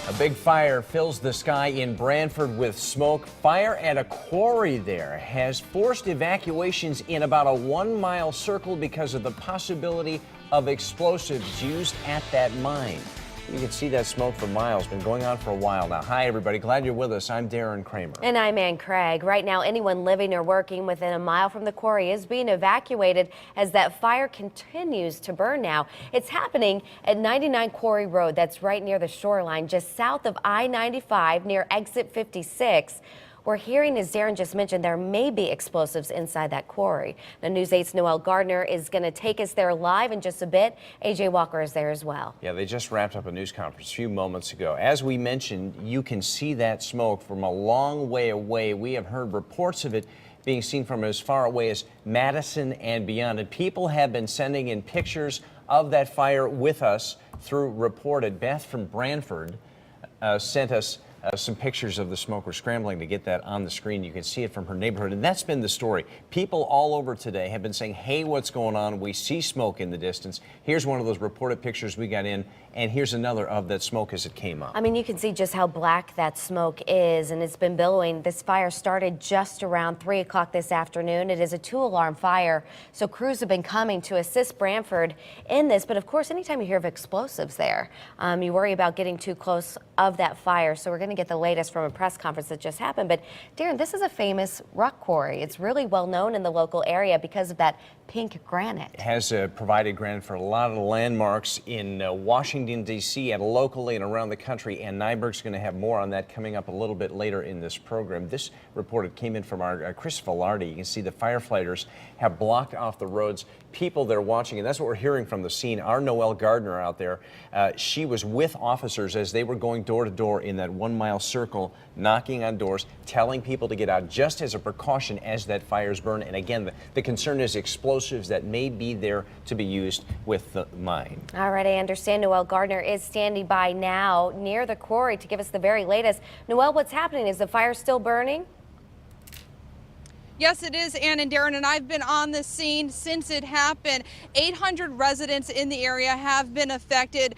A big fire fills the sky in Branford with smoke. Fire at a quarry there has forced evacuations in about a 1-mile circle because of the possibility of explosives used at that mine. You can see that smoke for miles. Been going on for a while now. Hi, everybody. Glad you're with us. I'm Darren Kramer. And I'm Ann Craig. Right now, anyone living or working within a mile from the quarry is being evacuated as that fire continues to burn now. It's happening at 99 Quarry Road. That's right near the shoreline, just south of I-95 near exit 56. We're hearing, as Darren just mentioned, there may be explosives inside that quarry. Now, News 8's Noel Gardner is going to take us there live in just a bit. AJ Walker is there as well. Yeah, they just wrapped up a news conference a few moments ago. As we mentioned, you can see that smoke from a long way away. We have heard reports of it being seen from as far away as Madison and beyond. And people have been sending in pictures of that fire with us through Reported. Beth from Branford sent us some pictures of the smoke. We're scrambling to get that on the screen. You can see it from her neighborhood, and that's been the story. People all over today have been saying, hey, what's going on? We see smoke in the distance. Here's one of those reported pictures we got in, and here's another of that smoke as it came up. I mean, you can see just how black that smoke is, and it's been billowing. This fire started just around 3 o'clock this afternoon. It is a 2-alarm fire, so crews have been coming to assist Branford in this. But of course, anytime you hear of explosives there, you worry about getting too close of that fire. So we're going to get the latest from a press conference that just happened. But Darren, this is a famous rock quarry. It's really well known in the local area because of that pink granite. It has provided granite for a lot of the landmarks in Washington, D.C. and locally and around the country. And Nyberg's going to have more on that coming up a little bit later in this program. This report came in from our Chris Velarde. You can see the firefighters have blocked off the roads. People there watching, and that's what we're hearing from the scene. Our Noel Gardner out there, she was with officers as they were going door to door in that 1-mile circle, knocking on doors, telling people to get out just as a precaution as that fires burn. And again, the concern is explosives that may be there to be used with the mine. All right, I understand Noel Gardner is standing by now near the quarry to give us the very latest. Noel, what's happening? Is the fire still burning? Yes, it is, Ann and Darren, and I've been on the scene since it happened. 800 residents in the area have been affected.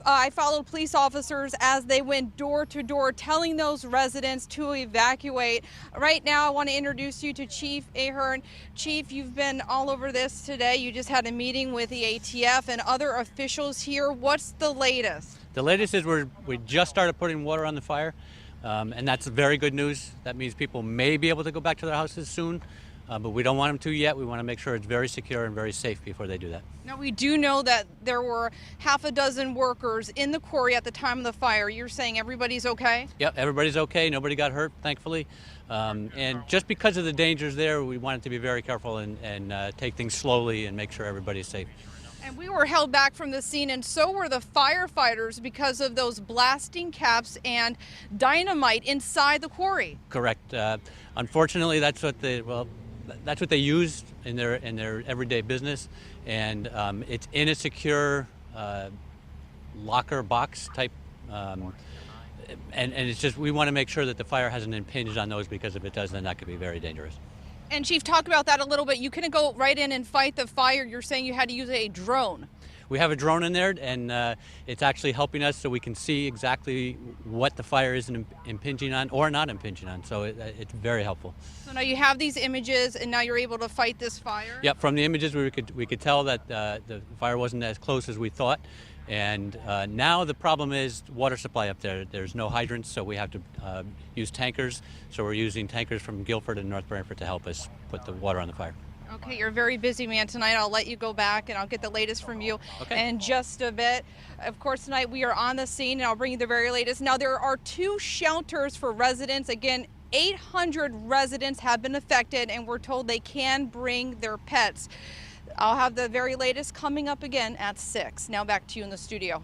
I followed police officers as they went door to door telling those residents to evacuate. Right now, I want to introduce you to Chief Ahern. Chief, you've been all over this today. You just had a meeting with the ATF and other officials here. What's the latest? The latest is we just started putting water on the fire, and that's very good news. That means people may be able to go back to their houses soon, but we don't want them to yet. We want to make sure it's very secure and very safe before they do that. Now, we do know that there were half a dozen workers in the quarry at the time of the fire. You're saying everybody's okay? Yep, everybody's okay. Nobody got hurt, thankfully. And just because of the dangers there, we wanted to be very careful and take things slowly and make sure everybody's safe. And we were held back from the scene, and so were the firefighters because of those blasting caps and dynamite inside the quarry. Correct. Unfortunately, that's what they use in their everyday business, and it's in a secure locker box type, and it's just we want to make sure that the fire hasn't impinged on those, because if it does, then that could be very dangerous. And Chief, talk about that a little bit. You couldn't go right in and fight the fire. You're saying you had to use a drone. We have a drone in there, and it's actually helping us so we can see exactly what the fire is impinging on or not impinging on. So it's very helpful. So now you have these images, and now you're able to fight this fire? Yep, from the images we could tell that the fire wasn't as close as we thought. And now the problem is water supply up there. There's no hydrants, so we have to use tankers. So we're using tankers from Guilford and North Branford to help us put the water on the fire. Okay, you're a very busy man tonight. I'll let you go back, and I'll get the latest from you in just a bit. Of course, tonight we are on the scene, and I'll bring you the very latest. Now, there are 2 shelters for residents. Again, 800 residents have been affected, and we're told they can bring their pets. I'll have the very latest coming up again at 6. Now back to you in the studio.